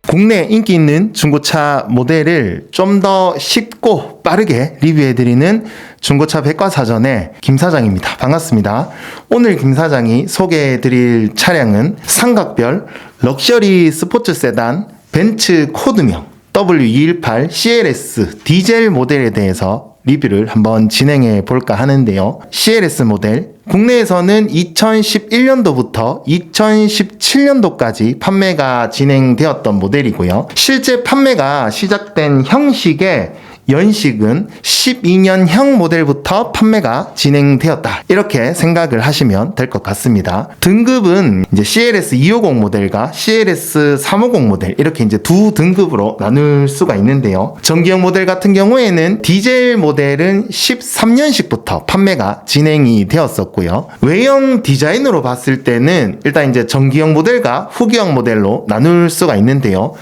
국내 인기 있는 중고차 모델을 좀 더 쉽고 빠르게 리뷰해드리는 중고차 백과사전의 김 사장입니다. 반갑습니다. 오늘 김 사장이 소개해드릴 차량은 삼각별 럭셔리 스포츠 세단 벤츠 코드명 W218 CLS 디젤 모델에 대해서 리뷰를 한번 진행해 볼까 하는데요. CLS 모델 국내에서는 2011년도부터 2017년도까지 판매가 진행되었던 모델이고요. 실제 판매가 시작된 형식의 연식은 12년형 모델부터 판매가 진행되었다. 이렇게 생각을 하시면 될 것 같습니다. 등급은 이제 CLS 250 모델과 CLS 350 모델 이렇게 이제 두 등급으로 나눌 수가 있는데요. 전기형 모델 같은 경우에는 디젤 모델은 13년식부터 판매가 진행이 되었었고요. 외형 디자인으로 봤을 때는 일단 이제 전기형 모델과 후기형 모델로 나눌 수가 있는데요.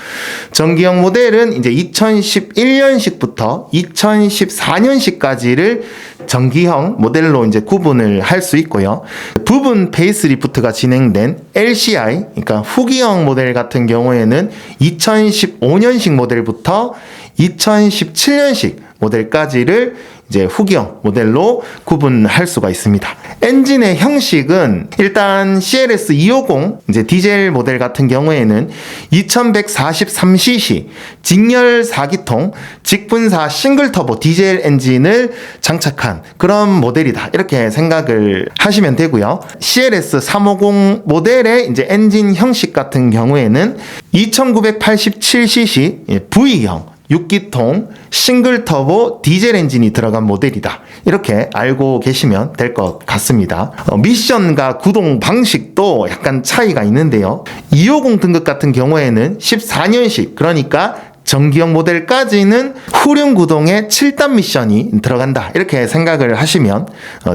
전기형 모델은 이제 2011년식부터 2014년식까지를 전기형 모델로 이제 구분을 할 수 있고요. 부분 페이스리프트가 진행된 LCI, 그러니까 후기형 모델 같은 경우에는 2015년식 모델부터 2017년식 모델까지를 이제 후기형 모델로 구분할 수가 있습니다. 엔진의 형식은 일단 CLS 250 이제 디젤 모델 같은 경우에는 2143cc 직렬 4기통 직분사 싱글 터보 디젤 엔진을 장착한 그런 모델이다. 이렇게 생각을 하시면 되고요. CLS 350 모델의 이제 엔진 형식 같은 경우에는 2987cc V형 6기통 싱글 터보 디젤 엔진이 들어간 모델이다. 이렇게 알고 계시면 될 것 같습니다. 미션과 구동 방식도 약간 차이가 있는데요. 250 등급 같은 경우에는 14년식, 그러니까 전기형 모델까지는 후륜 구동의 7단 미션이 들어간다. 이렇게 생각을 하시면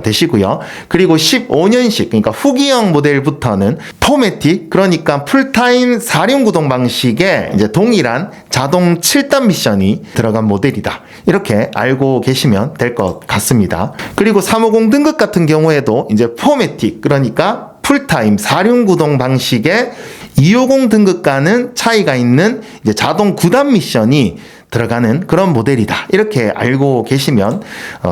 되시고요. 그리고 15년식, 그러니까 후기형 모델부터는 포매틱, 그러니까 풀타임 4륜 구동 방식의 이제 동일한 자동 7단 미션이 들어간 모델이다. 이렇게 알고 계시면 될 것 같습니다. 그리고 350 등급 같은 경우에도 이제 포매틱, 그러니까 풀타임 4륜 구동 방식의 250 등급과는 차이가 있는 이제 자동 9단 미션이 들어가는 그런 모델이다. 이렇게 알고 계시면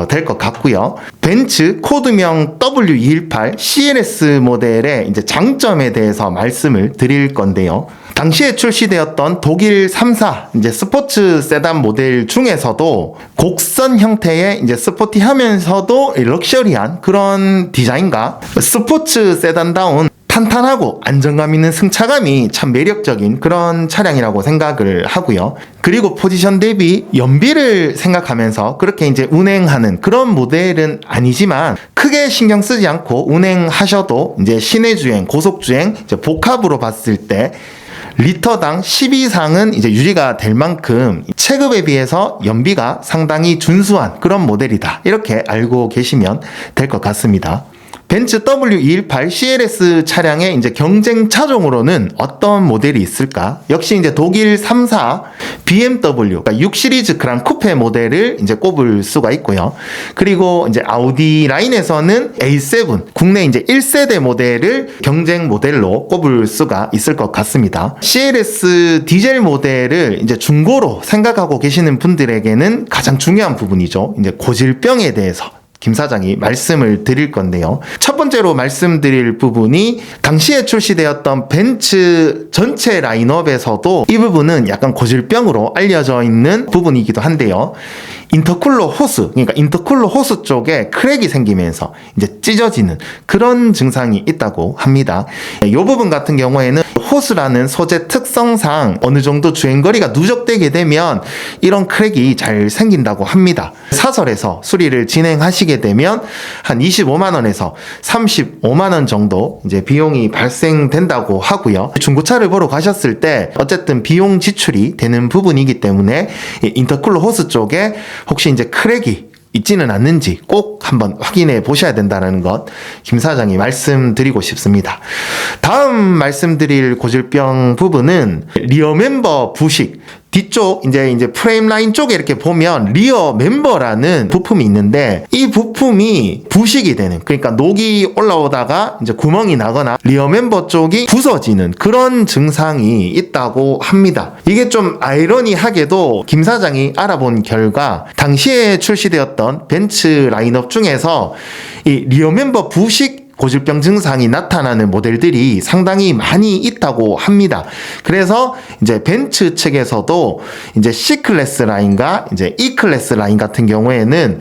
될 것 같고요. 벤츠 코드명 W218 CLS 모델의 이제 장점에 대해서 말씀을 드릴 건데요. 당시에 출시되었던 독일 3사 이제 스포츠 세단 모델 중에서도 곡선 형태의 이제 스포티하면서도 럭셔리한 그런 디자인과 스포츠 세단다운 탄탄하고 안정감 있는 승차감이 참 매력적인 그런 차량이라고 생각을 하고요. 그리고 포지션 대비 연비를 생각하면서 그렇게 이제 운행하는 그런 모델은 아니지만 크게 신경 쓰지 않고 운행하셔도 이제 시내 주행, 고속 주행 이제 복합으로 봤을 때 리터당 10 이상은 이제 유지가 될 만큼 체급에 비해서 연비가 상당히 준수한 그런 모델이다. 이렇게 알고 계시면 될 것 같습니다. 벤츠 W218 CLS 차량의 이제 경쟁 차종으로는 어떤 모델이 있을까? 역시 이제 독일 3사 BMW, 그러니까 6 시리즈 그랑 쿠페 모델을 이제 꼽을 수가 있고요. 그리고 이제 아우디 라인에서는 A7, 국내 이제 1세대 모델을 경쟁 모델로 꼽을 수가 있을 것 같습니다. CLS 디젤 모델을 이제 중고로 생각하고 계시는 분들에게는 가장 중요한 부분이죠. 이제 고질병에 대해서 김 사장이 말씀을 드릴 건데요. 첫 번째로 말씀드릴 부분이 당시에 출시되었던 벤츠 전체 라인업에서도 이 부분은 약간 고질병으로 알려져 있는 부분이기도 한데요. 인터쿨러 호스, 그러니까 인터쿨러 호스 쪽에 크랙이 생기면서 이제 찢어지는 그런 증상이 있다고 합니다. 이 부분 같은 경우에는 호스라는 소재 특성상 어느 정도 주행거리가 누적되게 되면 이런 크랙이 잘 생긴다고 합니다. 사설에서 수리를 진행하시게 되면 한 25만원에서 35만원 정도 이제 비용이 발생된다고 하고요. 중고차를 보러 가셨을 때 어쨌든 비용 지출이 되는 부분이기 때문에 인터쿨러 호스 쪽에 혹시 이제 크랙이 있지는 않는지 꼭 한번 확인해 보셔야 된다는 것 김 사장이 말씀드리고 싶습니다. 다음 말씀드릴 고질병 부분은 리어 멤버 부식, 뒤쪽 이제 프레임 라인 쪽에 이렇게 보면 리어 멤버라는 부품이 있는데 이 부품이 부식이 되는, 그러니까 녹이 올라오다가 이제 구멍이 나거나 리어 멤버 쪽이 부서지는 그런 증상이 있다고 합니다. 이게 좀 아이러니하게도 김 사장이 알아본 결과 당시에 출시되었던 벤츠 라인업 중에서 이 리어 멤버 부식 고질병 증상이 나타나는 모델들이 상당히 많이 있다고 합니다. 그래서 이제 벤츠 측에서도 이제 C클래스 라인과 이제 E클래스 라인 같은 경우에는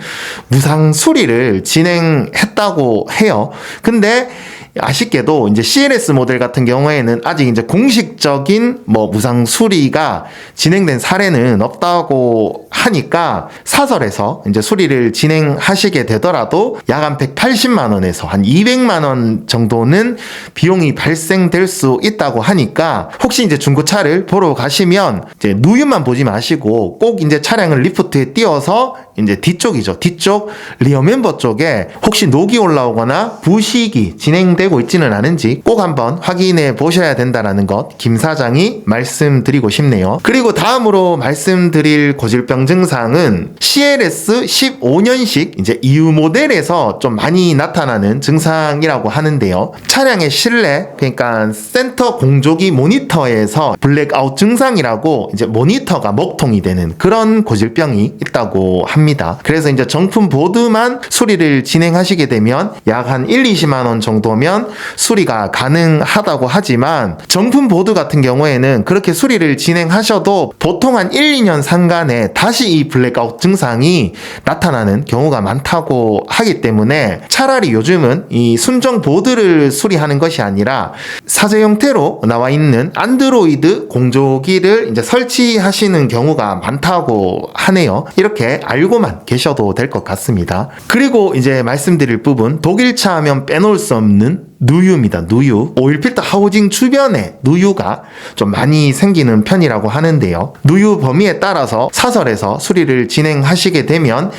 무상 수리를 진행했다고 해요. 근데 아쉽게도 이제 CLS 모델 같은 경우에는 아직 이제 공식적인 무상 수리가 진행된 사례는 없다고 하니까 사설에서 이제 수리를 진행하시게 되더라도 약 한 180만 원에서 한 200만 원 정도는 비용이 발생될 수 있다고 하니까 혹시 이제 중고차를 보러 가시면 이제 누유만 보지 마시고 꼭 이제 차량을 리프트에 띄워서 이제 뒤쪽이죠. 뒤쪽 리어 멤버 쪽에 혹시 녹이 올라오거나 부식이 진행되고 있지는 않은지 꼭 한번 확인해 보셔야 된다는 것 김 사장이 말씀드리고 싶네요. 그리고 다음으로 말씀드릴 고질병 증상은 CLS 15년식 이제 EU 모델에서 좀 많이 나타나는 증상이라고 하는데요. 차량의 실내, 그러니까 센터 공조기 모니터에서 블랙아웃 증상이라고 이제 모니터가 먹통이 되는 그런 고질병이 있다고 합니다. 그래서 이제 정품 보드만 수리를 진행하시게 되면 약 한 1-20만 원 정도면 수리가 가능하다고 하지만 정품 보드 같은 경우에는 그렇게 수리를 진행하셔도 보통 한 1-2년 상간에 다시 이 블랙아웃 증상이 나타나는 경우가 많다고 하기 때문에 차라리 요즘은 이 순정 보드를 수리하는 것이 아니라 사제 형태로 나와 있는 안드로이드 공조기를 이제 설치하시는 경우가 많다고 하네요. 이렇게 알고만 계셔도 될 것 같습니다. 그리고 이제 말씀드릴 부분, 독일차 하면 빼놓을 수 없는 누유입니다. 누유. 오일 필터 하우징 주변에 누유가 좀 많이 생기는 편이라고 하는데요. 누유 범위에 따라서 사설에서 수리를 진행하시게 되면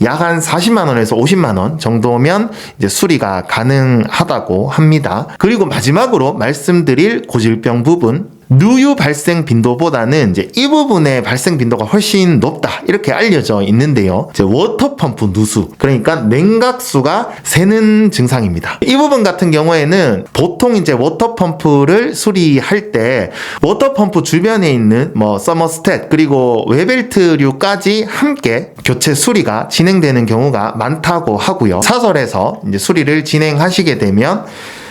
약 한 40만 원에서 50만 원 정도면 이제 수리가 가능하다고 합니다. 그리고 마지막으로 말씀드릴 고질병 부분, 누유 발생 빈도보다는 이제 이 부분의 발생 빈도가 훨씬 높다 이렇게 알려져 있는데요. 이제 워터펌프 누수, 그러니까 냉각수가 새는 증상입니다. 이 부분 같은 경우에는 보통 이제 워터펌프를 수리할 때 워터펌프 주변에 있는 서머스탯 그리고 웨벨트류까지 함께 교체 수리가 진행되는 경우가 많다고 하고요. 사설에서 이제 수리를 진행하시게 되면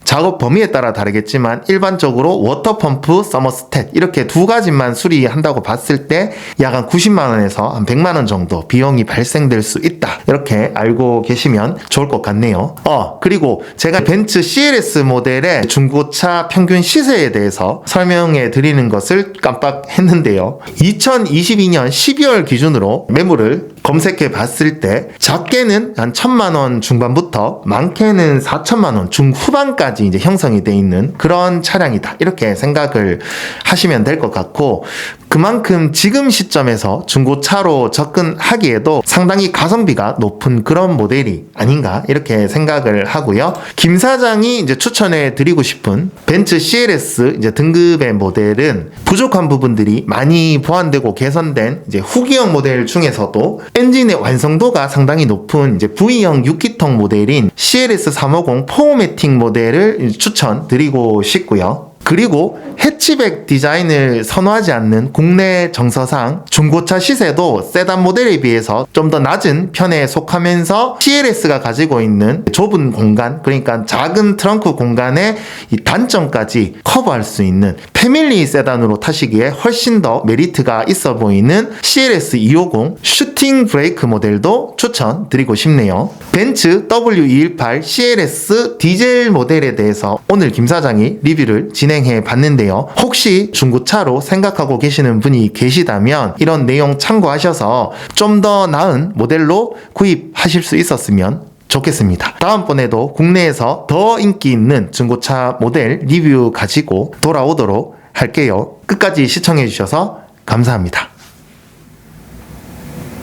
작업 범위에 따라 다르겠지만 일반적으로 워터펌프, 서머스탯 이렇게 두 가지만 수리한다고 봤을 때 약 한 90만 원에서 한 100만 원 정도 비용이 발생될 수 있다. 이렇게 알고 계시면 좋을 것 같네요. 그리고 제가 벤츠 CLS 모델의 중고차 평균 시세에 대해서 설명해 드리는 것을 깜빡했는데요. 2022년 12월 기준으로 매물을 검색해 봤을 때 작게는 한 1,000만 원 중반부터 많게는 4천만 원 중후반까지 이제 형성이 돼 있는 그런 차량이다. 이렇게 생각을 하시면 될 것 같고, 그만큼 지금 시점에서 중고차로 접근하기에도 상당히 가성비가 높은 그런 모델이 아닌가 이렇게 생각을 하고요. 김 사장이 이제 추천해 드리고 싶은 벤츠 CLS 이제 등급의 모델은 부족한 부분들이 많이 보완되고 개선된 이제 후기형 모델 중에서도 엔진의 완성도가 상당히 높은 이제 V형 6기통 모델인 CLS 350 포매틱 모델을 추천드리고 싶고요. 그리고 해치백 디자인을 선호하지 않는 국내 정서상 중고차 시세도 세단 모델에 비해서 좀 더 낮은 편에 속하면서 CLS가 가지고 있는 좁은 공간, 그러니까 작은 트렁크 공간의 이 단점까지 커버할 수 있는 패밀리 세단으로 타시기에 훨씬 더 메리트가 있어 보이는 CLS 250 슈팅 브레이크 모델도 추천드리고 싶네요. 벤츠 W218 CLS 디젤 모델에 대해서 오늘 김 사장이 리뷰를 진행해 봤는데요. 혹시 중고차로 생각하고 계시는 분이 계시다면 이런 내용 참고하셔서 좀 더 나은 모델로 구입하실 수 있었으면 좋겠습니다. 다음번에도 국내에서 더 인기 있는 중고차 모델 리뷰 가지고 돌아오도록 할게요. 끝까지 시청해 주셔서 감사합니다.